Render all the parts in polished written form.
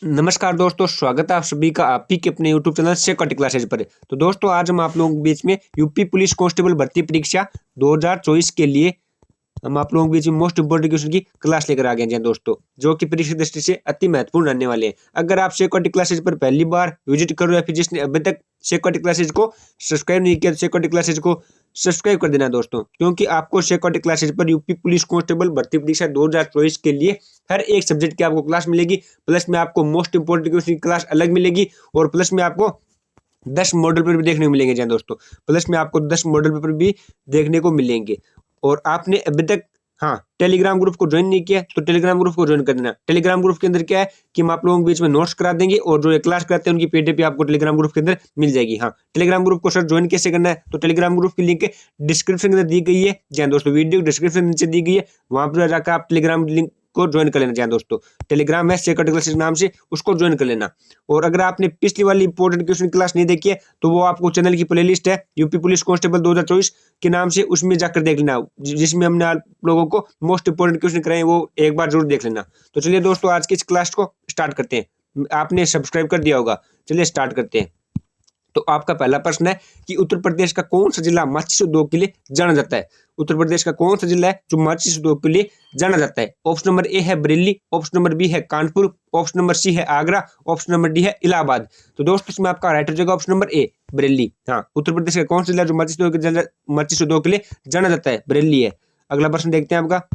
नमस्कार दोस्तों, स्वागत है आप सभी का आपकी के अपने यूट्यूब चैनल शेखर क्लासेज पर। तो दोस्तों आज हम आप लोगों के बीच में यूपी पुलिस कांस्टेबल भर्ती परीक्षा 2024 के लिए हम आप लोगों के बीच में मोस्ट इंपोर्टेंट क्वेश्चन की क्लास लेकर आ गए हैं दोस्तों, जो कि परीक्षा दृष्टि से अति महत्वपूर्ण रहने वाले हैं। अगर आप शेखर क्लासेज पर पहली बार विजिट कर रहे हो या फिर जिसने अभी तक शेखर क्लासेज को सब्सक्राइब नहीं किया तो शेखर क्लासेज को सब्सक्राइब कर देना दोस्तों, क्योंकि आपको शेखर क्लासेज पर यूपी पुलिस कांस्टेबल भर्ती परीक्षा 2024 के लिए हर एक सब्जेक्ट की आपको क्लास मिलेगी। प्लस में आपको मोस्ट इंपोर्टेंट क्वेश्चन की क्लास अलग मिलेगी और प्लस में आपको 10 मॉडल पेपर भी देखने को मिलेंगे जी दोस्तों। प्लस में आपको 10 मॉडल पेपर भी देखने को मिलेंगे। और आपने अभी तक टेलीग्राम ग्रुप को ज्वाइन नहीं किया तो टेलीग्राम ग्रुप को ज्वाइन कर देना। टेलीग्राम ग्रुप के अंदर क्या है कि हम आप लोगों के बीच में नोट्स करा देंगे और जो क्लास कराते हैं उनकी पीडीएफ आपको टेलीग्राम ग्रुप के अंदर मिल जाएगी। टेलीग्राम ग्रुप को सर ज्वाइन कैसे करना है तो टेलीग्राम ग्रुप की लिंक डिस्क्रिप्शन के अंदर दी गई है जी दोस्तों, वीडियो डिस्क्रिप्शन नीचे दी गई है, वहां पर जाकर आप टेलीग्राम लिंक को ज्वाइन कर लेना। दोस्तों टेलीग्राम है शेखर क्लासेस नाम से, उसको ज्वाइन कर लेना। और अगर आपने पिछली वाली इंपॉर्टेंट क्वेश्चन क्लास नहीं देखी है तो वो आपको चैनल की प्लेलिस्ट है यूपी पुलिस कांस्टेबल 2024 के नाम से, उसमें जाकर देख लेना, जिसमें हमने आप लोगों को मोस्ट इंपोर्टेंट क्वेश्चन कराए वो एक बार जरूर देख लेना। तो चलिए दोस्तों आज की इस क्लास को स्टार्ट करते हैं। आपने सब्सक्राइब कर दिया होगा, चलिए स्टार्ट करते हैं। तो आपका पहला प्रश्न है कि उत्तर प्रदेश का कौन सा जिला माचिस उद्योग के लिए जाना जाता है। उत्तर प्रदेश का कौन सा जिला है जो माचिस उद्योग के लिए जाना जाता है। ऑप्शन नंबर ए है बरेली, ऑप्शन नंबर बी है कानपुर, ऑप्शन नंबर सी है आगरा, ऑप्शन नंबर डी है इलाहाबाद। तो दोस्तों इसमें आपका राइट हो जाएगा ऑप्शन नंबर ए बरेली। उत्तर प्रदेश का कौन सा जिला जो माचिस उद्योग के लिए जाना जाता है, बरेली है। अगला प्रश्न देखते हैं आपका।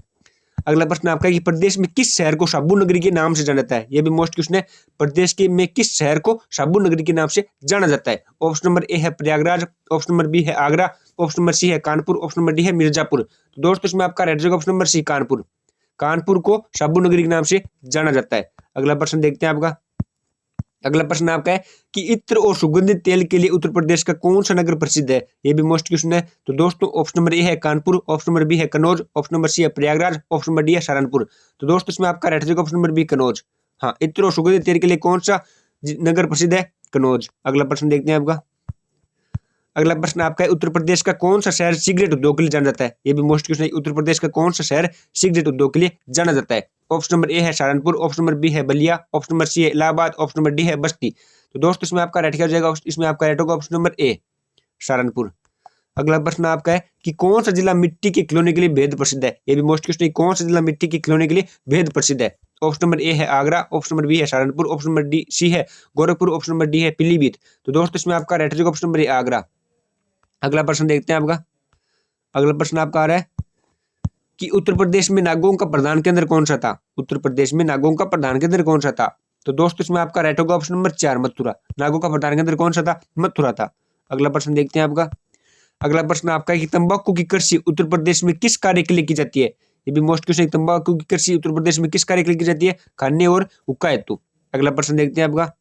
अगला प्रश्न आपका कि प्रदेश में किस शहर को साबू नगरी के नाम से जाना जाता है। यह भी मोस्ट क्वेश्चन है, प्रदेश के में किस शहर को साबू नगरी के नाम से जाना जाता है। ऑप्शन नंबर ए है प्रयागराज, ऑप्शन नंबर बी है आगरा, ऑप्शन नंबर सी है कानपुर, ऑप्शन नंबर डी है मिर्जापुर। तो दोस्तों इसमें आपका right option number C Kanpur. Kanpur को साबू नगरी के नाम से जाना जाता है। अगला प्रश्न देखते हैं आपका। अगला प्रश्न आपका है कि इत्र और सुगंधित तेल के लिए उत्तर प्रदेश का कौन सा नगर प्रसिद्ध है। ये भी मोस्ट क्वेश्चन है। तो दोस्तों ऑप्शन नंबर ए है कानपुर, ऑप्शन नंबर बी है कन्नौज, ऑप्शन नंबर सी है प्रयागराज, ऑप्शन नंबर डी है सहारनपुर। तो दोस्तों इसमें आपका right option number B Kannauj. इत्र और सुगंधित तेल के लिए कौन सा नगर प्रसिद्ध है, कन्नौज। अगला प्रश्न देखते हैं आपका। अगला प्रश्न आपका है उत्तर प्रदेश का कौन सा शहर सिगरेट उद्योग के लिए जाना जाता है। ये भी मोस्ट क्वेश्चन है, उत्तर प्रदेश का कौन सा शहर सिगरेट उद्योग के लिए जाना जाता है। ऑप्शन नंबर ए है सहारनपुर, ऑप्शन नंबर बी है बलिया, ऑप्शन नंबर सी है इलाहाबाद, ऑप्शन नंबर डी है बस्ती। तो दोस्तों इसमें आपका राइट हो जाएगा, इसमें आपका राइट होगा ऑप्शन नंबर ए सहारनपुर। अगला प्रश्न आपका है कि कौन सा जिला मिट्टी के खिलौने के लिए बेहद प्रसिद्ध है। ये भी मोस्ट क्वेश्चन है, कौन सा जिला मिट्टी के खिलौने के लिए बेहद प्रसिद्ध है। ऑप्शन नंबर ए है आगरा, ऑप्शन नंबर बी है Saharanpur, option number D C है गोरखपुर, ऑप्शन नंबर डी है पीलीभीत। तो दोस्तों इसमें आपका राइट हो जाएगा ऑप्शन नंबर ए आगरा। अगला प्रश्न देखते हैं आपका। अगला प्रश्न आपका आ रहा है कि उत्तर प्रदेश में नागौर का प्रधान केंद्र कौन सा था। उत्तर प्रदेश में नागौर का प्रधान केंद्र कौन सा था। तो दोस्तों इसमें आपका राइट होगा ऑप्शन नंबर 4 मथुरा। नागौर का प्रधान केंद्र कौन सा था, मथुरा था। अगला प्रश्न देखते हैं आपका। अगला प्रश्न आपका है कि तंबाकू की कृषि उत्तर प्रदेश में किस कार्य के लिए की जाती है। ये भी मोस्ट क्वेश्चन है, तंबाकू की कृषि उत्तर प्रदेश में किस कार्य के लिए की जाती है, खाने और हुक्का हेतु। अगला प्रश्न देखते हैं आपका।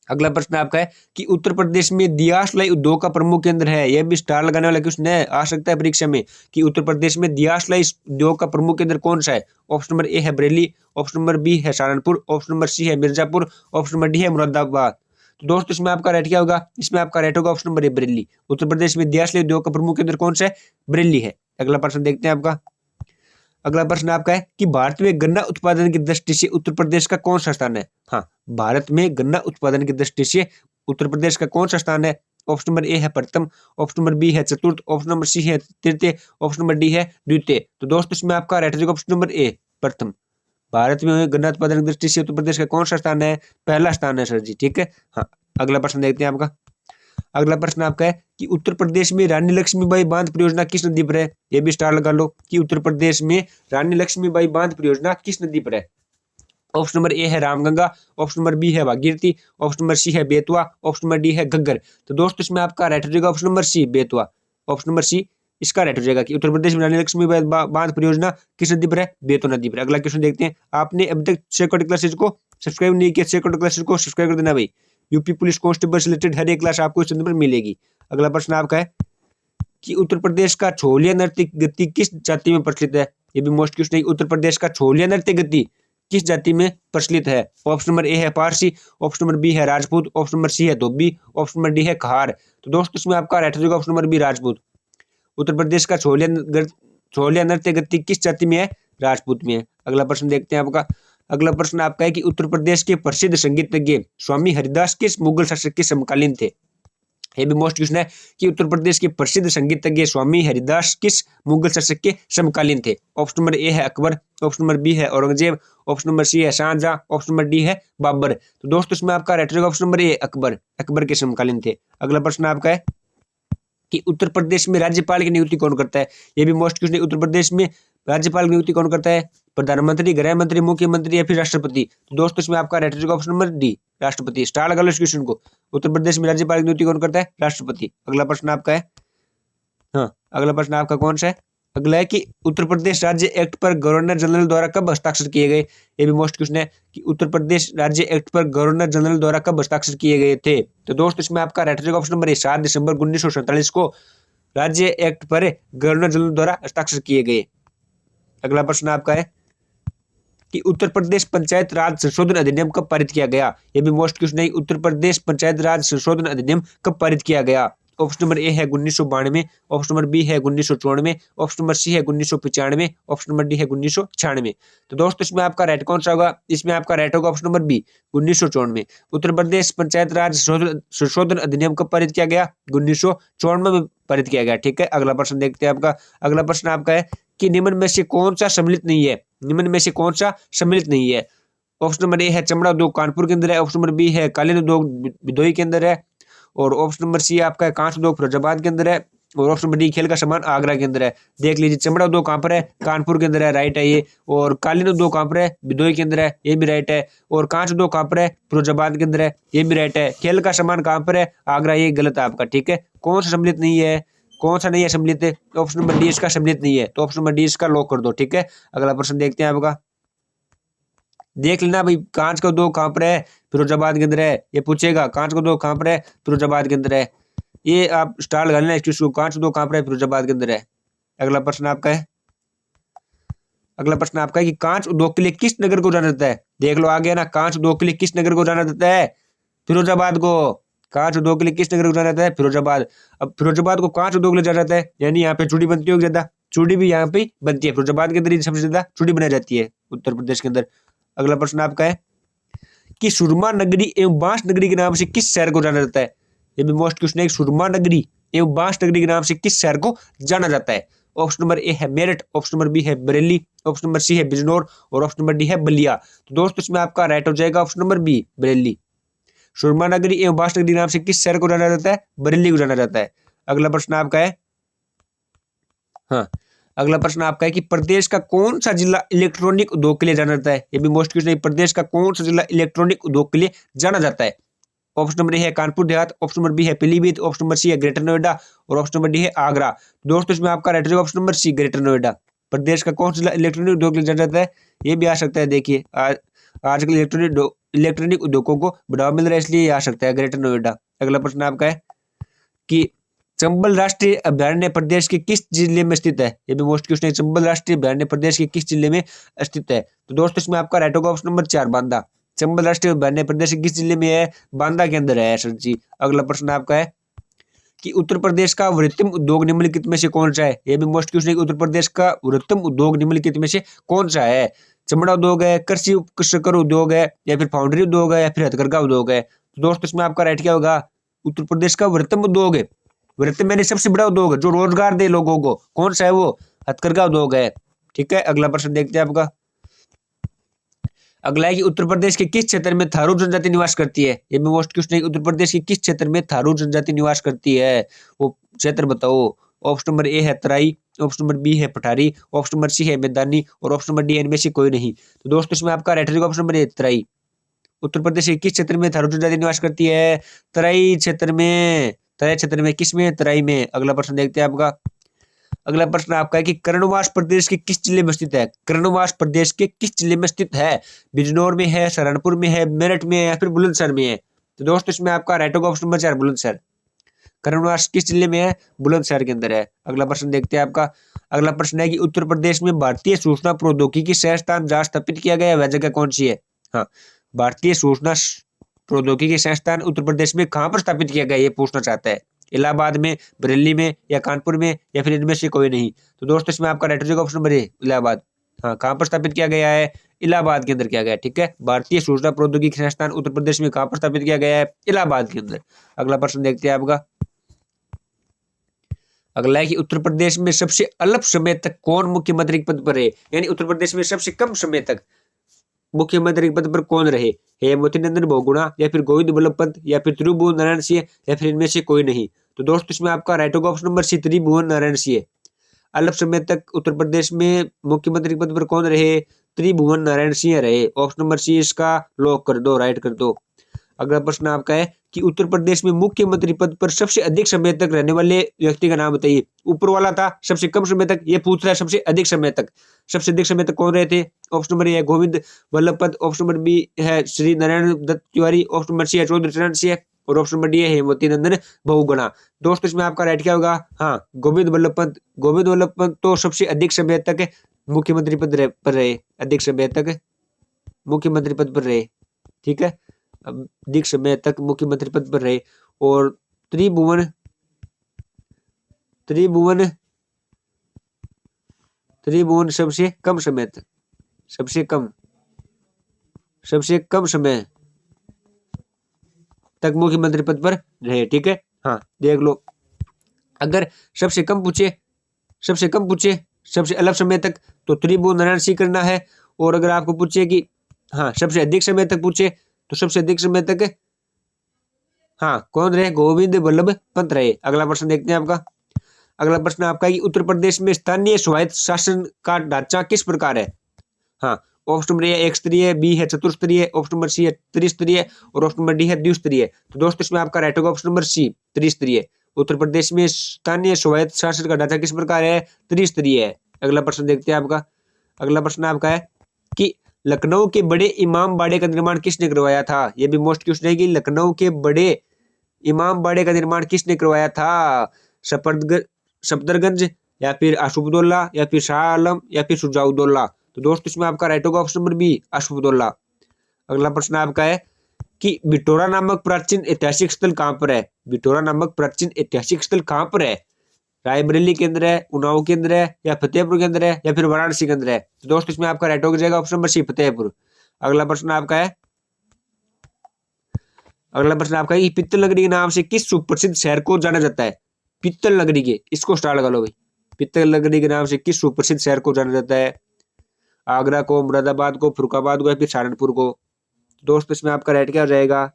अगला प्रश्न आपका है कि उत्तर प्रदेश में दियासलाई उद्योग का प्रमुख केंद्र है। यह भी स्टार लगाने वाला क्वेश्चन है, आ सकता है परीक्षा में कि उत्तर प्रदेश में दियासलाई उद्योग का प्रमुख केंद्र कौन सा है। ऑप्शन नंबर ए है बरेली, ऑप्शन नंबर बी है सहारनपुर, ऑप्शन नंबर सी है मिर्जापुर, ऑप्शन नंबर डी है मुरादाबाद। तो दोस्तों इसमें आपका राइट क्या होगा, इसमें आपका राइट होगा ऑप्शन नंबर ए बरेली। उत्तर प्रदेश में दियासलाई उद्योग का प्रमुख केंद्र कौन सा है, बरेली है। अगला प्रश्न देखते हैं आपका। अगला प्रश्न आपका है कि भारत में गन्ना उत्पादन की दृष्टि से उत्तर प्रदेश का कौन सा स्थान है। भारत में गन्ना उत्पादन की दृष्टि से उत्तर प्रदेश का कौन सा स्थान है। ऑप्शन नंबर ए है प्रथम, ऑप्शन नंबर बी है चतुर्थ, ऑप्शन नंबर सी है तृतीय, ऑप्शन नंबर डी है द्वितीय। तो दोस्तों इसमें आपका राइट होगा ऑप्शन नंबर ए प्रथम। भारत में गन्ना उत्पादन की दृष्टि से उत्तर प्रदेश का कौन सा स्थान है, पहला स्थान है सर जी, ठीक है। अगला प्रश्न देखते हैं आपका। अगला प्रश्न आपका है कि उत्तर प्रदेश में रानी लक्ष्मीबाई बांध परियोजना किस नदी पर है। ये भी स्टार लगा लो कि उत्तर प्रदेश में रानी लक्ष्मीबाई बांध परियोजना किस नदी पर है। ऑप्शन नंबर ए है रामगंगा, ऑप्शन नंबर बी है भागीरथी, ऑप्शन नंबर सी है बेतवा, ऑप्शन नंबर डी है घग्गर। तो दोस्तों इसमें आपका राइट हो जाएगा option number C Betwa. Option number C इसका राइट हो जाएगा कि उत्तर प्रदेश में रानी लक्ष्मीबाई बांध परियोजना किस नदी पर है, बेतवा नदी पर। अगला क्वेश्चन देखते हैं। आपने अभी तक शेखर क्लासेज को सब्सक्राइब नहीं किया, शेखर क्लासेज को सब्सक्राइब कर देना भाई। यूपी पुलिस कांस्टेबल से रिलेटेड हर एक क्लास आपको इस चैनल पर मिलेगी। अगला प्रश्न आपका है कि उत्तर प्रदेश का छोलिया नृत्य गति किस जाति में प्रचलित है। ये भी मोस्ट क्वेश्चन है, उत्तर प्रदेश का छोलिया नृत्य गति किस जाति में प्रचलित है। ऑप्शन नंबर ए है पारसी, ऑप्शन नंबर बी है राजपूत, ऑप्शन नंबर सी है धोबी, ऑप्शन नंबर डी है कहार। तो दोस्तों इसमें आपका राइट हो जाएगा option number B Rajput. Uttar Pradesh का छोलिया नृत्य गति किस जाति में है, राजपूत में है। अगला प्रश्न देखते हैं आपका। अगला प्रश्न आपका है कि उत्तर प्रदेश के प्रसिद्ध संगीतज्ञ स्वामी हरिदास किस मुगल शासक के समकालीन थे। ये भी मोस्ट क्वेश्चन है कि उत्तर प्रदेश के प्रसिद्ध संगीतज्ञ स्वामी हरिदास किस मुगल शासक के समकालीन थे। ऑप्शन नंबर ए है अकबर, ऑप्शन नंबर बी है औरंगजेब, ऑप्शन नंबर सी है शाहजहां, ऑप्शन नंबर डी है बाबर। तो दोस्तों इसमें आपका राइट रहेगा ऑप्शन नंबर ए अकबर, अकबर के समकालीन थे। अगला प्रश्न आपका है कि उत्तर प्रदेश में राज्यपाल की नियुक्ति कौन करता है। ये भी मोस्ट क्वेश्चन है, उत्तर प्रदेश में राज्यपाल की नियुक्ति कौन करता है, प्रधानमंत्री, गृह मंत्री, मुख्यमंत्री या फिर राष्ट्रपति। तो दोस्तों इसमें आपका राइट रहेगा ऑप्शन नंबर डी राष्ट्रपति। स्टार लगा लो इस क्वेश्चन को, उत्तर प्रदेश में राज्यपाल की नियुक्ति कौन करता है, राष्ट्रपति। अगला प्रश्न आपका है, हाँ अगला प्रश्न आपका कौन सा है, अगला है कि उत्तर प्रदेश राज्य एक्ट पर गवर्नर जनरल द्वारा कब हस्ताक्षर किए गए। ये भी मोस्ट क्वेश्चन है कि उत्तर प्रदेश राज्य एक्ट पर गवर्नर जनरल द्वारा कब हस्ताक्षर किए गए थे। तो दोस्त इसमें आपका राइट रहेगा ऑप्शन नंबर ए 7 दिसंबर 1947 को राज्य एक्ट पर गवर्नर जनरल द्वारा हस्ताक्षर किए गए। अगला प्रश्न आपका है कि उत्तर प्रदेश पंचायत राज संशोधन अधिनियम कब पारित किया गया। यह भी मोस्ट क्वेश्चन है, उत्तर प्रदेश पंचायत राज संशोधन अधिनियम कब पारित किया गया। ऑप्शन नंबर ए है 1992, ऑप्शन नंबर बी है 1994, ऑप्शन नंबर सी है 1995, ऑप्शन नंबर डी है 1996। तो दोस्तों इसमें आपका राइट कौन सा होगा, इसमें आपका राइट होगा option number B 1994। Uttar Pradesh panchayat राज संशोधन अधिनियम कब पारित किया गया, 1994 में पारित किया गया। ठीक है, अगला प्रश्न देखते हैं आपका। अगला प्रश्न आपका है कि निम्न में से कौन सा सम्मिलित नहीं है, निम्न में से कौन सा सम्मिलित नहीं है। ऑप्शन नंबर ए है चमड़ा उद्योग कानपुर के अंदर है, ऑप्शन नंबर बी है कालीन उद्योग भदोही के अंदर है, और ऑप्शन नंबर सी आपका है कांच उद्योग फिरोजाबाद के अंदर है, और ऑप्शन नंबर डी खेल का सामान आगरा के अंदर है। देख लीजिए, चमड़ा उद्योग कहाँ पर है, कानपुर के अंदर है, राइट है ये। और कालीन उद्योग कहाँ पर है, भदोही के अंदर है, ये भी राइट है। और कांच उद्योग कहाँ पर है, फिरोजाबाद के अंदर है, ये भी राइट है। खेल का सामान कहाँ पर है, आगरा, ये गलत है आपका। ठीक है, कौन सा सम्मिलित नहीं है, कौन सा नहीं है सम्मिलित, ऑप्शन नंबर डी इसका सम्मिलित नहीं है, तो ऑप्शन नंबर डी इसका लॉक कर दो। ठीक है, अगला प्रश्न देखते हैं आपका। देख लेना भाई, कांच का उद्योग कहाँ पर है, फिरोजाबाद के अंदर है, ये पूछेगा कांच का उद्योग कहाँ पर है, फिरोजाबाद के अंदर है। ये आप स्टार लगा लेना इसको, कांच उद्योग कहाँ पर है, फिरोजाबाद के अंदर है। अगला प्रश्न आपका है, अगला प्रश्न आपका है कि कांच उद्योग के लिए किस नगर को जाना जाता है। देख लो आ गया ना, कांच उद्योग के लिए किस नगर को जाना जाता है, फिरोजाबाद को। कांच उद्योग के लिए किस नगर को जाना जाता है, फिरोजाबाद। अब फिरोजाबाद को कांच उद्योग ले जाना जाता है, यानी यहाँ पे चूड़ी बनती होगी ज्यादा, चूड़ी भी यहाँ पे बनती है, फिरोजाबाद के अंदर ही सबसे ज्यादा चूड़ी बनाई जाती है उत्तर प्रदेश के अंदर। अगला प्रश्न आपका है कि सुरमा नगरी एवं बांस नगरी के नाम से किस शहर को जाना जाता है। ये भी मोस्ट क्वेश्चन है, सुरमा नगरी एवं बांस नगरी के नाम से किस शहर को जाना जाता है। ऑप्शन नंबर ए है मेरठ, ऑप्शन नंबर बी है बरेली, ऑप्शन नंबर सी है बिजनौर, और ऑप्शन नंबर डी है बलिया। तो दोस्तों इसमें आपका राइट हो जाएगा ऑप्शन नंबर बी बरेली। सुरमा नगरी एवं बांस नगरी के नाम से किस शहर को जाना जाता है, बरेली को जाना जाता है। अगला प्रश्न आपका है, हाँ अगला प्रश्न आपका है कि प्रदेश का कौन सा जिला इलेक्ट्रॉनिक उद्योग के लिए जाना जाता है। ये भी मोस्ट क्वेश्चन है, प्रदेश का कौन सा जिला इलेक्ट्रॉनिक उद्योग के लिए जाना जाता है। ऑप्शन नंबर ए है Kanpur Dehat, option number B है पीलीभीत, ऑप्शन नंबर सी है ग्रेटर नोएडा, और ऑप्शन नंबर डी है आगरा। दोस्तों इसमें आपका राइट होगा option number C greater Noida. प्रदेश का कौन सा जिला इलेक्ट्रॉनिक उद्योग के लिए जाना जाता है, ये भी आ सकता है। देखिए आजकल इलेक्ट्रॉनिक उद्योगों को बढ़ावा मिल रहा है, इसलिए आ सकता है ग्रेटर नोएडा। अगला प्रश्न आपका है कि चंबल राष्ट्रीय अभयारण्य प्रदेश के किस जिले में स्थित है। ये भी मोस्ट क्वेश्चन है, चंबल राष्ट्रीय अभयारण्य प्रदेश के किस जिले में स्थित है। तो दोस्तों इसमें आपका राइट होगा ऑप्शन नंबर 4 बांदा। चंबल राष्ट्रीय अभयारण्य प्रदेश के किस जिले में है, बांदा के अंदर है सर जी। अगला प्रश्न आपका है कि उत्तर प्रदेश का वृहत्तम उद्योग निम्नलिखित में से कौन सा है। यह भी मोस्ट क्वेश्चन है, उत्तर प्रदेश का वृहत्तम उद्योग निम्नलिखित में से कौन सा है। चमड़ा उद्योग है, कृषि उपकर उद्योग है, या फिर फाउंड्री उद्योग है, या फिर हथकरघा उद्योग है। तो दोस्तों इसमें आपका राइट क्या होगा, उत्तर प्रदेश का वृहत्तम उद्योग है, वृहत्तम मैंने सबसे बड़ा उद्योग है जो रोजगार दे लोगों को, कौन सा है वो, हथकरघा उद्योग है। ठीक है, अगला प्रश्न देखते हैं आपका। अगला है कि उत्तर प्रदेश के किस क्षेत्र में थारू जनजाति निवास करती है। ये भी मोस्ट क्वेश्चन है, उत्तर प्रदेश के किस क्षेत्र में थारू जनजाति निवास करती है, वो क्षेत्र बताओ। ऑप्शन नंबर ए है तराई, ऑप्शन नंबर बी है पठारी, ऑप्शन नंबर सी है मैदानी, और ऑप्शन नंबर डी इनमें से कोई नहीं। तो दोस्तों इसमें आपका राइट होगा ऑप्शन नंबर ए तराई। उत्तर प्रदेश के किस क्षेत्र में थारू जनजाति निवास करती है, तराई क्षेत्र में, तराई क्षेत्र में, किस में, तराई में। अगला प्रश्न देखते हैं आपका। अगला प्रश्न आपका है कि कर्णवास प्रदेश के किस जिले में स्थित है। कर्णवास प्रदेश के किस जिले में स्थित है, बिजनौर में है, सहारनपुर में है, मेरठ में है, या फिर बुलंदशहर में है। तो दोस्तों इसमें आपका राइट होगा ऑप्शन नंबर 4 बुलंदशहर। कर्णवास किस जिले में है, बुलंदशहर के अंदर है। अगला प्रश्न देखते हैं आपका। अगला प्रश्न है कि उत्तर प्रदेश में भारतीय सूचना प्रौद्योगिकी संस्थान जहाँ स्थापित किया गया वह जगह कौन सी है। हाँ, भारतीय सूचना प्रौद्योगिकी संस्थान उत्तर प्रदेश में कहाँ पर स्थापित किया गया, ये पूछना चाहता है। इलाहाबाद में, बरेली में, या कानपुर में, या फिर इनमें से कोई नहीं। तो दोस्तों इसमें आपका राइट हो जाएगा ऑप्शन नंबर ए इलाहाबाद। हाँ, कहाँ पर स्थापित किया गया है, इलाहाबाद के अंदर किया गया है। ठीक है, भारतीय सूचना प्रौद्योगिकी संस्थान उत्तर प्रदेश में कहाँ पर स्थापित किया गया है? इलाहाबाद के अंदर। अगला प्रश्न देखते हैं आपका। अगला है कि उत्तर प्रदेश में सबसे अल्प समय तक कौन मुख्यमंत्री के पद पर रहे, यानी उत्तर प्रदेश में सबसे कम समय तक मुख्यमंत्री के पद पर कौन रहे? हेमवती नंदन बहुगुणा, या फिर गोविंद बल्लभ पंत, या फिर त्रिभुवन नारायण सिंह, या फिर इनमें से कोई नहीं। तो दोस्तों इसमें आपका राइट होगा ऑप्शन नंबर सी, त्रिभुवन नारायण सिंह। अल्प समय तक उत्तर प्रदेश में मुख्यमंत्री के पद पर कौन रहे? त्रिभुवन नारायण सिंह रहे। ऑप्शन नंबर सी इसका लॉक कर दो, राइट कर दो। अगला प्रश्न आपका है कि उत्तर प्रदेश में मुख्यमंत्री पद पर सबसे अधिक समय तक रहने वाले व्यक्ति का नाम बताइए। ऊपर वाला था सबसे कम समय तक, ये पूछ रहा है सबसे अधिक समय तक। सबसे अधिक समय तक कौन रहे थे? ऑप्शन नंबर ए है Govind Ballabh Pant, option number B है Shri Narayan Dutt Tiwari, option number C है चौधरी चरण सिंह, और ऑप्शन नंबर डी है हेमवती नंदन बहुगुणा। दोस्तों इसमें आपका राइट क्या होगा? हाँ, गोविंद बल्लभ पंत। गोविंद बल्लभ पंत तो सबसे अधिक समय तक मुख्यमंत्री पद पर रहे, अधिक समय तक मुख्यमंत्री पद पर रहे। ठीक है, अधिक समय तक मुख्यमंत्री पद पर रहे। और त्रिभुवन त्रिभुवन त्रिभुवन सबसे कम समय तक, सबसे कम समय तक मुख्यमंत्री पद पर रहे। ठीक है, हाँ देख लो। अगर सबसे कम पूछे सबसे अल्प समय तक, तो त्रिभुवन नारायण सिंह करना है। और अगर आपको पूछे कि हाँ सबसे अधिक समय तक पूछे, तो सबसे अधिक समय तक हाँ कौन रहे? गोविंद बल्लभ पंत रहे। अगला प्रश्न देखते हैं आपका। अगला प्रश्न आपका है कि उत्तर प्रदेश में स्थानीय स्वायत्त शासन का ढांचा किस प्रकार है? हाँ, ऑप्शन नंबर ए एक स्तरीय, बी है चतुस्तरीय, ऑप्शन नंबर सी है त्रिस्तरीय, और ऑप्शन नंबर डी है द्विस्तरीय। तो दोस्तों इसमें आपका राइट होगा ऑप्शन नंबर सी, त्रिस्तरीय। उत्तर प्रदेश में स्थानीय स्वायत्त शासन का ढांचा किस प्रकार है? त्रिस्तरीय है। अगला प्रश्न देखते हैं आपका। अगला प्रश्न आपका है कि लखनऊ के बड़े इमाम बाड़े का निर्माण किसने करवाया था? यह भी मोस्ट क्वेश्चन है कि लखनऊ के बड़े इमाम बाड़े का निर्माण किसने करवाया था? सफदरगंज, या फिर अशफाकुद्दौला, या फिर शाह आलम, या फिर शुजाउद्दौला। तो दोस्तों इसमें आपका राइट होगा ऑप्शन नंबर बी, अशफाकुद्दौला। अगला प्रश्न आपका है कि बिटोरा नामक प्राचीन ऐतिहासिक स्थल कहाँ पर है? बिटोरा नामक प्राचीन ऐतिहासिक स्थल कहाँ पर है? रायबरेली के अंदर है, उन्नाव के अंदर है, या फतेहपुर के अंदर है, या फिर वाराणसी के अंदर है? तो दोस्तों इसमें आपका राइट हो जाएगा ऑप्शन नंबर सी, फतेहपुर। अगला प्रश्न आपका है कि पित्तल नगरी के नाम से किस सुप्रसिद्ध शहर को जाना जाता है? पित्तल नगरी के, इसको स्टार लगा लो भाई। पित्तल नगरी के नाम से किस सुप्रसिद्ध शहर को जाना जाता है? आगरा को, मुरादाबाद को, फरुखाबाद को, या फिर सहारनपुर को? दोस्तों इसमें आपका राइट क्या हो जाएगा?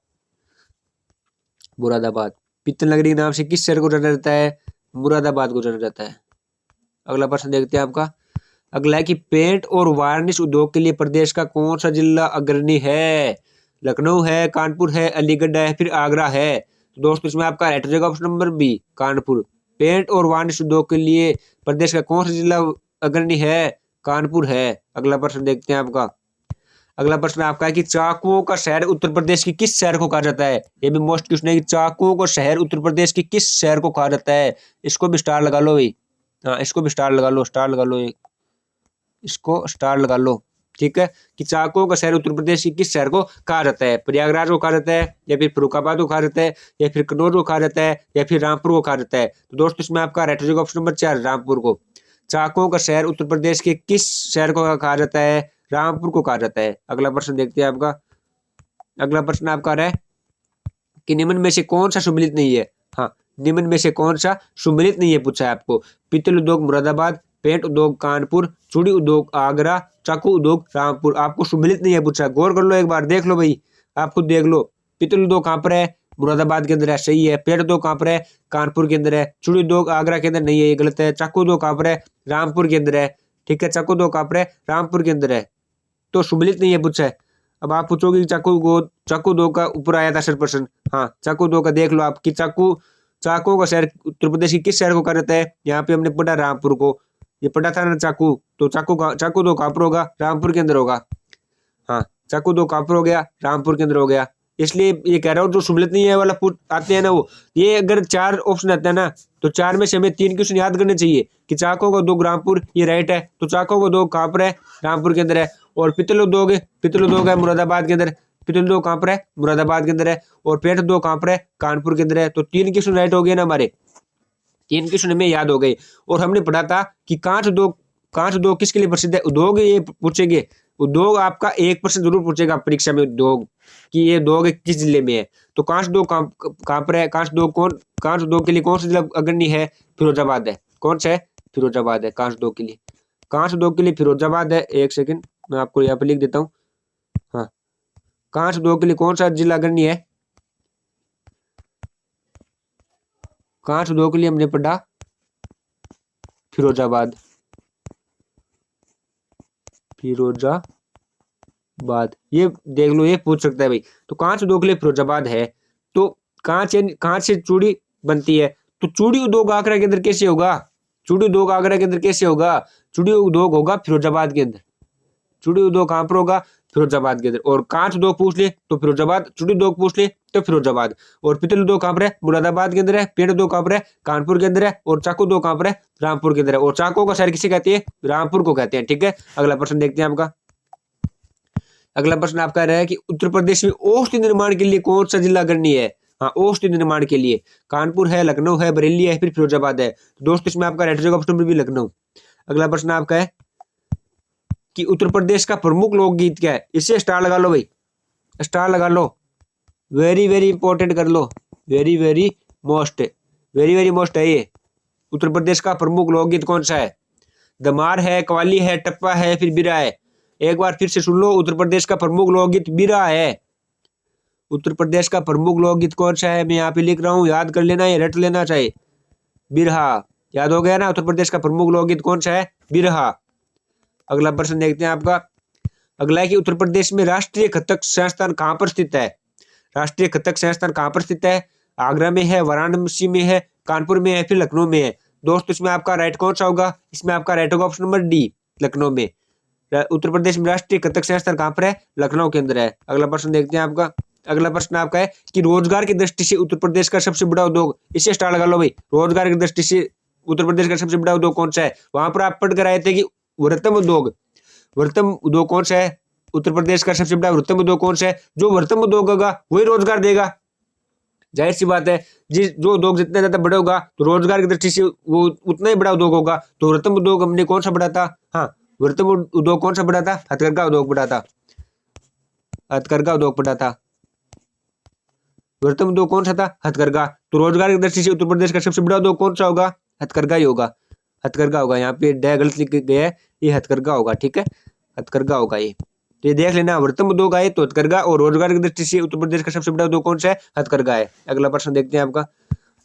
मुरादाबाद। पित्तल नगरी के नाम से किस शहर को जाना जाता है? मुरादाबाद को जाना जाता है। अगला प्रश्न देखते हैं आपका। अगला है कि पेंट और वार्निश उद्योग के लिए प्रदेश का कौन सा जिला अग्रणी है? लखनऊ है, कानपुर है, अलीगढ़ है, फिर आगरा है? तो दोस्तों इसमें आपका राइट हो जाएगा option number B, Kanpur. Paint और वार्निश उद्योग के लिए प्रदेश का कौन सा जिला अग्रणी है? कानपुर है। अगला प्रश्न देखते हैं आपका। अगला प्रश्न आपका है कि चाकुओं का शहर उत्तर प्रदेश की किस शहर को कहा जाता है? ये भी मोस्ट क्वेश्चन है कि चाकुओं का शहर उत्तर प्रदेश की किस शहर को कहा जाता है? इसको भी स्टार लगा लो भाई। हाँ, इसको भी स्टार लगा लो, स्टार लगा लो, इसको स्टार लगा लो। ठीक है, कि चाकुओं का शहर उत्तर प्रदेश की किस शहर को कहा जाता है? प्रयागराज को कहा जाता है, या फिर फरुखाबाद को कहा जाता है, या फिर कन्नौज को कहा जाता है, या फिर रामपुर को कहा जाता है? तो दोस्तों इसमें आपका राइट हो जाएगा ऑप्शन नंबर 4, रामपुर को। चाकुओं का शहर उत्तर प्रदेश के किस शहर को कहा जाता है? रामपुर को कहा जाता है। अगला प्रश्न देखते हैं आपका। अगला प्रश्न आपका है कि निम्न में से कौन सा सुमेलित नहीं है? हाँ, निम्न में से कौन सा सुमेलित नहीं है पूछा है आपको। पित्तल उद्योग मुरादाबाद, पेंट उद्योग कानपुर, चूड़ी उद्योग आगरा, चाकू उद्योग रामपुर। आपको सुमेलित नहीं है पूछा, गौर कर लो एक बार, देख लो भाई, आप खुद देख लो। पित्तल उद्योग कहाँ पर है? मुरादाबाद के अंदर है, सही है। पेंट उद्योग कहाँ पर है? कानपुर के अंदर है। चूड़ी उद्योग आगरा के अंदर नहीं है, ये गलत है। चाकू उद्योग कहाँ पर है? रामपुर के अंदर है। ठीक है, चाकू उद्योग कहाँ पर है? रामपुर के अंदर है, तो सुमेलित नहीं है पूछा है। अब आप पूछोगे कि चाकू दो का ऊपर आया था 60%। हाँ, चाकू दो का देख लो आप कि चाकू का शहर उत्तर प्रदेश की किस शहर को कहा जाता है? यहाँ पे हमने पढ़ा रामपुर को, ये पढ़ा था ना चाकू, तो चाकू दो कहाँ पर होगा? रामपुर के अंदर होगा। हाँ, चाकू दो कहाँ पर हो गया? रामपुर के अंदर हो गया। इसलिए ये कह रहा हूँ जो सुमेलित नहीं है वाला आते हैं ना, वो ये अगर 4 ऑप्शन आते हैं ना, तो 4 में से हमें 3 क्वेश्चन याद करने चाहिए कि चाकू का उद्योग रामपुर, ये राइट है, तो चाकू का उद्योग कहाँ पर है? रामपुर के अंदर है। और पित्तल उद्योग है मुरादाबाद के अंदर, पित्तल उद्योग कहाँ पर है? मुरादाबाद के अंदर है। और पेंट उद्योग कहाँ पर है? कानपुर के अंदर है। तो 3 क्वेश्चन राइट हो गए ना हमारे, 3 क्वेश्चन हमें याद हो गए। और हमने पढ़ा था कि कांच उद्योग किसके लिए प्रसिद्ध है? उद्योग ये पूछेंगे, उद्योग आपका 1% जरूर पूछेगा परीक्षा में, उद्योग कि ये उद्योग किस जिले में है। तो कांच उद्योग कहाँ पर है? कांच उद्योग के लिए कौन सा जिला अग्रणी है? फिरोजाबाद है। कौन सा है? फिरोजाबाद है कांच उद्योग के लिए। कांच उद्योग के लिए फिरोजाबाद है। एक सेकंड मैं आपको यहाँ पे लिख देता हूँ। हाँ, कांच उद्योग के लिए कौन सा जिला अग्रणी है? कांच उद्योग के लिए हमने पढ़ा फिरोजाबाद। फिरोजाबाद, ये देख लो, ये पूछ सकता है भाई। तो कांच उद्योग के लिए फिरोजाबाद है। तो कांच से चूड़ी बनती है, तो चूड़ी उद्योग आगरा के अंदर कैसे होगा? चूड़ी उद्योग आगरा के अंदर कैसे होगा? चूड़ी उद्योग होगा फिरोजाबाद के अंदर। चूड़ी उद्योग कहाँ पर होगा? फिरोजाबाद के अंदर। और कांच उद्योग पूछ ले तो फिरोजाबाद, चूड़ी उद्योग पूछ ले तो फिरोजाबाद। और पीतल उद्योग कहाँ पर है? मुरादाबाद के अंदर है। पेड़ उद्योग कहाँ पर है? कानपुर के अंदर है। और चाकू उद्योग कहाँ पर है? रामपुर के अंदर है। और चाकू का शहर किसे कहते हैं? रामपुर को कहते हैं। ठीक है, अगला प्रश्न देखते हैं आपका। अगला प्रश्न आपका रहा है कि उत्तर प्रदेश में औषधि निर्माण के लिए कौन सा जिला अग्रणी है? हाँ, औषधि निर्माण के लिए कानपुर है, लखनऊ है, बरेली है, फिर फिरोजाबाद है। तो दोस्तों इसमें आपका राइट जगह ऑप्शन भी लखनऊ। अगला प्रश्न आपका है कि उत्तर प्रदेश का प्रमुख लोकगीत क्या है? इससे स्टार लगा लो भाई, स्टार लगा लो, वेरी वेरी इंपॉर्टेंट कर लो, वेरी वेरी मोस्ट है ये। उत्तर प्रदेश का प्रमुख लोकगीत कौन सा है? दमार है, कवाली है, टप्पा है, फिर बिरहा है। एक बार फिर से सुन लो, उत्तर प्रदेश का प्रमुख लोकगीत बिरहा है। उत्तर प्रदेश का प्रमुख लोकगीत कौन सा है? मैं यहाँ पे लिख रहा हूँ, याद कर लेना, ये रट लेना चाहिए। बिरहा, याद हो गया ना? उत्तर प्रदेश का प्रमुख लोकगीत कौन सा है? बिरहा। अगला प्रश्न देखते हैं आपका। अगला है कि उत्तर प्रदेश में राष्ट्रीय कथक संस्थान कहाँ पर स्थित है? राष्ट्रीय कथक संस्थान कहाँ पर स्थित है? आगरा में है, वाराणसी में है, कानपुर में है, फिर लखनऊ में है। दोस्तों इसमें आपका राइट कौन सा होगा? इसमें आपका राइट होगा ऑप्शन नंबर डी, लखनऊ में। उत्तर प्रदेश में राष्ट्रीय कथक संस्थान कहाँ पर है? लखनऊ के अंदर है। अगला प्रश्न देखते हैं आपका। अगला प्रश्न आपका है कि रोजगार की दृष्टि से उत्तर प्रदेश का सबसे बड़ा उद्योग, इसे स्टार लगा लो भाई। रोजगार की दृष्टि से उत्तर प्रदेश का सबसे बड़ा उद्योग कौन सा है? वहां पर आप पढ़ कर आए थे कि वृत्तम उद्योग। वृत्तम उद्योग कौन सा है? उत्तर प्रदेश का सबसे बड़ा वृत्तम उद्योग कौन सा है? जो वृत्तम उद्योग होगा वही रोजगार देगा, जाहिर सी बात है। जो उद्योग जितना ज्यादा बड़ा होगा तो रोजगार की दृष्टि से वो उतना ही बड़ा उद्योग होगा। तो वृत्तम उद्योग हमने कौन सा बड़ा था? हाँ, वृत्तम उद्योग कौन सा बड़ा था? हथकरघा उद्योग बड़ा था। हथकरघा उद्योग बड़ा था। वृत्तम उद्योग कौन सा था? हथकरघा। तो रोजगार की दृष्टि से उत्तर प्रदेश का सबसे बड़ा उद्योग कौन सा होगा? हथकरघा ही होगा। हथकरघा होगा। यहाँ पे डे गलत लिख गया है, ये हथकरघा होगा। ठीक है, हथकरघा होगा ये। तो ये देख लेना, वृत्तम उद्योग आए तो हथकरघा, और रोजगार की दृष्टि से उत्तर प्रदेश का सबसे बड़ा उद्योग कौन सा है? हथकरघा है। अगला प्रश्न देखते हैं आपका।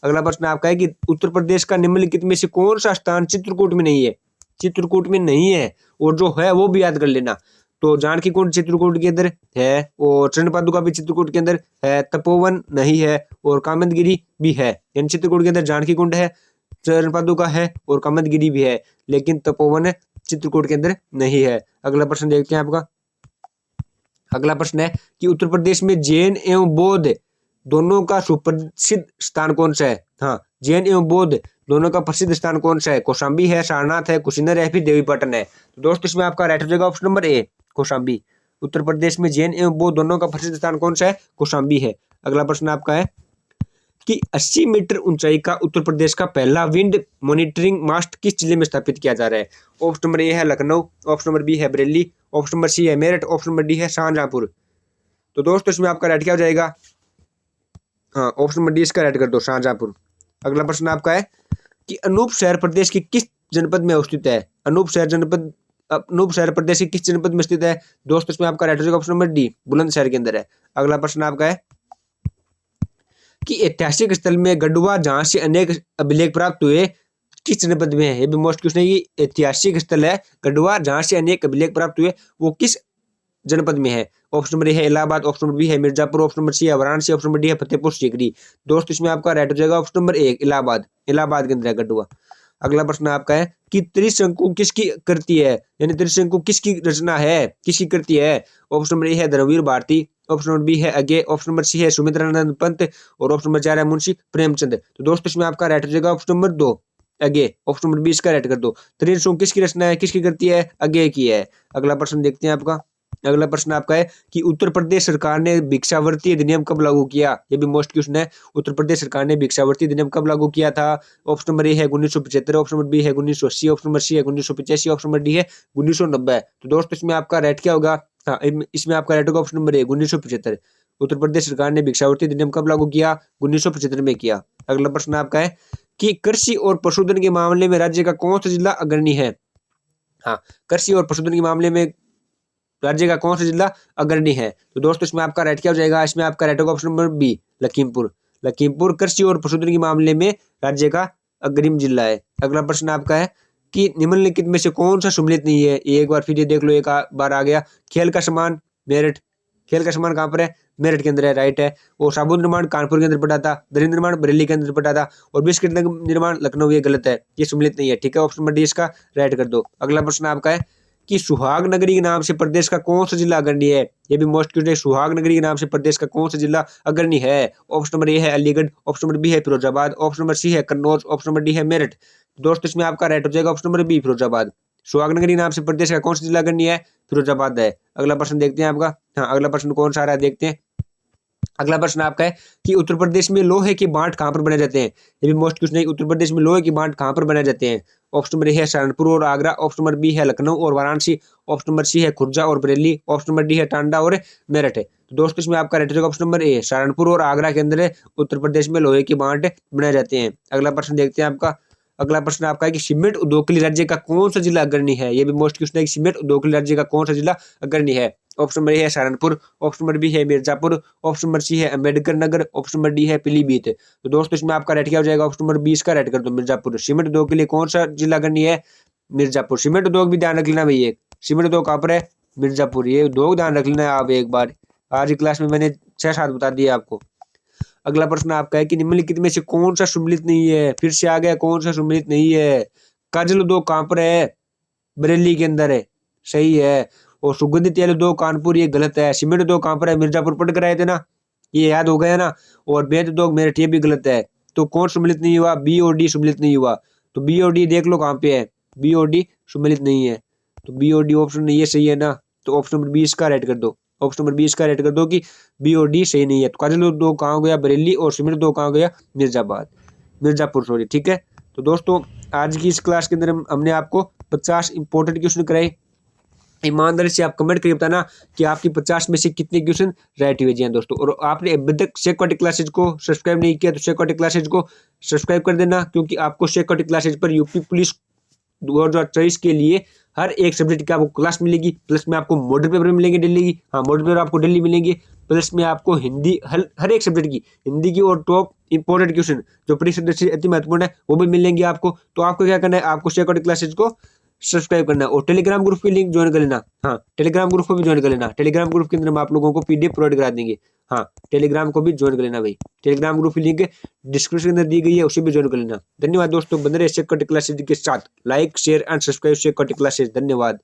अगला प्रश्न आपका है कि उत्तर प्रदेश का निम्नलिखित में से कौन सा स्थान चित्रकूट में नहीं है? चित्रकूट में नहीं है, और जो है वो भी याद कर लेना। तो जानकी कुंड चित्रकूट के अंदर है, और चरण पादुका भी चित्रकूट के अंदर है, तपोवन नहीं है, और कामदगिरी भी है। यानी चित्रकूट के अंदर जानकी कुंड है, चरण पादुका है, और कामदगिरी भी है, लेकिन तपोवन चित्रकूट के अंदर नहीं है। अगला प्रश्न देखते हैं आपका। अगला प्रश्न है कि उत्तर प्रदेश में जैन एवं बौद्ध दोनों का सुप्रसिद्ध स्थान कौन सा है? हाँ, जैन एवं बौद्ध दोनों का प्रसिद्ध स्थान कौन सा है? कौशाम्बी है, सारनाथ है, कुशीनगर है, फिर देवीपाटन है। तो दोस्तों इसमें आपका राइट हो जाएगा ऑप्शन नंबर ए, कौशाम्बी। उत्तर प्रदेश में जैन एवं बौद्ध दोनों का प्रसिद्ध स्थान कौन सा है? कौशाम्बी है। अगला प्रश्न आपका है कि 80 मीटर ऊंचाई का उत्तर प्रदेश का पहला विंड मॉनिटरिंग मास्ट किस जिले में स्थापित किया जा रहा है? ऑप्शन नंबर ए है लखनऊ, ऑप्शन नंबर बी है बरेली, ऑप्शन नंबर सी है मेरठ, ऑप्शन नंबर डी है शाहजहांपुर। तो दोस्तों इसमें आपका राइट क्या हो जाएगा? हाँ, ऑप्शन नंबर डी इसका राइट कर दो, शाहजहांपुर। अगला प्रश्न आपका है कि अनूप शहर प्रदेश की किस जनपद में अवस्थित है? अनूप शहर प्रदेश की किस जनपद में स्थित है? दोस्तों इसमें आपका राइट हो जाएगा ऑप्शन नंबर डी, बुलंदशहर के अंदर है। अगला प्रश्न आपका है कि ऐतिहासिक स्थल में गढ़वा जहां से अनेक अभिलेख प्राप्त हुए किस जनपद में है? ये भी मोस्ट क्वेश्चन है कि ऐतिहासिक स्थल है गढ़वा जहां से अनेक अभिलेख प्राप्त हुए, वो किस जनपद में है? ऑप्शन नंबर ए है इलाहाबाद, ऑप्शन नंबर बी है मिर्जापुर, ऑप्शन नंबर सी है वाराणसी, ऑप्शन नंबर डी है फतेहपुर सीकरी। दोस्त इसमें आपका राइट हो जाएगा ऑप्शन नंबर ए, इलाहाबाद। इलाहाबाद के अंदर है गढ़वा। अगला प्रश्न आपका है कि त्रिशंकु किसकी कृति है? यानी त्रिशंकु किसकी रचना है, किसकी कृति है? ऑप्शन नंबर ए है Dharmveer Bharati, option number B है अज्ञे, ऑप्शन नंबर सी है सुमित्रानंद पंत, और ऑप्शन नंबर 4 है मुंशी प्रेमचंद। तो दोस्तों इसमें आपका राइट हो जाएगा ऑप्शन नंबर 2, अज्ञे। ऑप्शन नंबर बी इसका राइट कर दो। त्रिशंकु किसकी रचना है, किसकी कृति है? अज्ञे की है। अगला प्रश्न देखते हैं आपका। अगला प्रश्न आपका है कि उत्तर प्रदेश सरकार ने भिक्षावृत्ति अधिनियम कब लागू किया? ये भी मोस्ट क्वेश्चन है। उत्तर प्रदेश सरकार ने भिक्षावृत्ति अधिनियम कब लागू किया था? ऑप्शन नंबर ए है 1975, ऑप्शन नंबर बी है 1980, ऑप्शन नंबर सी है 1985, ऑप्शन नंबर डी है 1990। तो दोस्तों इसमें आपका राइट क्या होगा? हाँ, इसमें आपका राइट होगा ऑप्शन नंबर ए 1975। उत्तर प्रदेश सरकार ने भिक्षावृत्ति अधिनियम कब लागू किया? 1975 में किया। अगला प्रश्न आपका है कि कृषि और पशुधन के मामले में राज्य का कौन सा जिला अग्रणी है? हाँ, कृषि और पशुधन के मामले में राज्य का कौन सा जिला अग्रणी है? तो दोस्तों इसमें आपका राइट क्या हो जाएगा? इसमें आपका राइट होगा option number B Lakhimpur. Lakhimpur कृषि और पशुधन के मामले में राज्य का अग्रिम जिला है। अगला प्रश्न आपका है कि निम्नलिखित में से कौन सा सम्मिलित नहीं है? एक बार फिर ये देख लो, एक बार आ गया। खेल का सामान मेरठ, खेल का सामान कहाँ पर है? मेरठ के अंदर है, राइट है। और साबुन निर्माण कानपुर के अंदर पड़ा था, दरी निर्माण बरेली के अंदर पड़ा था, और बिस्किट निर्माण लखनऊ, ये गलत है, ये सम्मिलित नहीं है। ठीक है, ऑप्शन नंबर डी इसका राइट कर दो। अगला प्रश्न आपका है कि सुहाग नगरी के नाम से प्रदेश का कौन सा जिला अग्रणी है? ये भी मोस्ट क्वेश्चन है। सुहाग नगरी के नाम से प्रदेश का कौन सा जिला अग्रणी है? ऑप्शन नंबर ए है अलीगढ़, ऑप्शन नंबर बी है फिरोजाबाद, ऑप्शन नंबर सी है कन्नौज, ऑप्शन नंबर डी है मेरठ। दोस्तों इसमें आपका राइट हो जाएगा ऑप्शन नंबर बी फिरोजाबाद। सुहाग नगरी नाम से प्रदेश का कौन सा जिला अग्रणी है? फिरोजाबाद है। अगला प्रश्न देखते हैं आपका। हाँ, अगला प्रश्न कौन सा आ रहा है देखते हैं। अगला प्रश्न आपका है कि उत्तर प्रदेश में लोहे के बांट कहाँ पर बनाए जाते हैं? ये भी मोस्ट क्वेश्चन है। उत्तर प्रदेश में लोहे के बांट कहाँ पर बनाए जाते हैं? ऑप्शन नंबर ए है सहारनपुर और आगरा, ऑप्शन नंबर बी है लखनऊ और वाराणसी, ऑप्शन नंबर सी है खुर्जा और बरेली, ऑप्शन नंबर डी है टांडा और मेरठ है। तो दोस्तों इसमें आपका राइट होगा ऑप्शन नंबर ए सहारनपुर और आगरा के अंदर उत्तर प्रदेश में लोहे के बांट बनाए जाते हैं। अगला प्रश्न देखते हैं आपका। अगला प्रश्न आपका है कि सीमेंट उद्योग के लिए राज्य का कौन सा जिला अग्रणी है? ये भी मोस्ट क्वेश्चन है कि सीमेंट उद्योग के लिए राज्य का कौन सा जिला अग्रणी है? ऑप्शन नंबर ए है सहारनपुर, ऑप्शन नंबर बी है मिर्जापुर, ऑप्शन नंबर सी है Ambedkar Nagar, option number D है पीलीभीत। तो दोस्तों इसमें आपका राइट क्या हो जाएगा? ऑप्शन नंबर 20 का राइट कर दो, मिर्जापुर। सीमेंट उद्योग के लिए कौन सा जिला अग्रणी है? मिर्जापुर। सीमेंट उद्योग भी ध्यान रख लेना भैया, सीमेंट उद्योग कहाँ पर है? मिर्जापुर। ये उद्योग ध्यान रख लेना आप एक बार, आज की क्लास में मैंने 6-7 बता दिए आपको। अगला प्रश्न आपका है कि निम्नलिखित में से कौन सा सम्मिलित नहीं है? फिर से आ गया, कौन सा सम्मिलित नहीं है? काजल उद्योग कहाँ पर है? बरेली के अंदर है, सही है। और सुगंधित तेल उद्योग कानपुर, ये गलत है। सीमेंट उद्योग कहाँ पर है? मिर्जापुर पढ़ कर आए थे ना, ये याद हो गया ना। और बेत उद्योग मेरठ, ये भी गलत है। तो कौन सम्मिलित नहीं हुआ? बी और डी सम्मिलित नहीं हुआ। तो बी और डी देख लो कहाँ पे है, बी और डी सम्मिलित नहीं है। तो बी और डी ऑप्शन ये सही है ना। तो ऑप्शन नंबर 20 का राइट कर दो, ऑप्शन नंबर 20 का राइट कर दो कि बी और डी सही नहीं है। तो काजल उद्योग कहाँ गया? बरेली। और सीमेंट उद्योग कहाँ गया? मिर्जापुर सॉरी। ठीक है, तो दोस्तों आज की इस क्लास के अंदर हमने आपको 50 इंपॉर्टेंट क्वेश्चन कराए। ईमानदारी से आप कमेंट करिए बताना कि आपकी 50 में से कितने क्वेश्चन राइट हुए जी हैं दोस्तों। और आपने अभी तक शेखवाटी क्लासेज को सब्सक्राइब नहीं किया तो शेखवाटी क्लासेज को सब्सक्राइब कर देना, क्योंकि आपको शेखवाटी क्लासेज पर यूपी पुलिस 2024 के लिए हर एक सब्जेक्ट की आपको क्लास मिलेगी। प्लस में आपको मॉडल पेपर मिलेंगे डेली, हाँ मॉडल पेपर आपको डेली मिलेंगे। प्लस में आपको हिंदी हर एक सब्जेक्ट की, हिंदी की और टॉप इंपॉर्टेंट क्वेश्चन जो परीक्षा दृष्टि अति महत्वपूर्ण है वो भी मिलेंगे आपको। तो आपको क्या करना है? आपको शेखवाटी क्लासेज को सब्सक्राइब करना है और टेलीग्राम ग्रुप की लिंक ज्वाइन कर लेना। हाँ, टेलीग्राम ग्रुप को भी ज्वाइन कर लेना। टेलीग्राम ग्रुप के अंदर हम आप लोगों को पीडीएफ प्रोवाइड करा देंगे। हाँ, टेलीग्राम को भी ज्वाइन कर लेना भाई। टेलीग्राम ग्रुप की लिंक डिस्क्रिप्शन के अंदर दी गई है, उसे भी ज्वाइन कर लेना। धन्यवाद दोस्तों, बने रहे शेखवाटी क्लासेज के साथ। Like share and subscribe Shekhawati classes. धन्यवाद।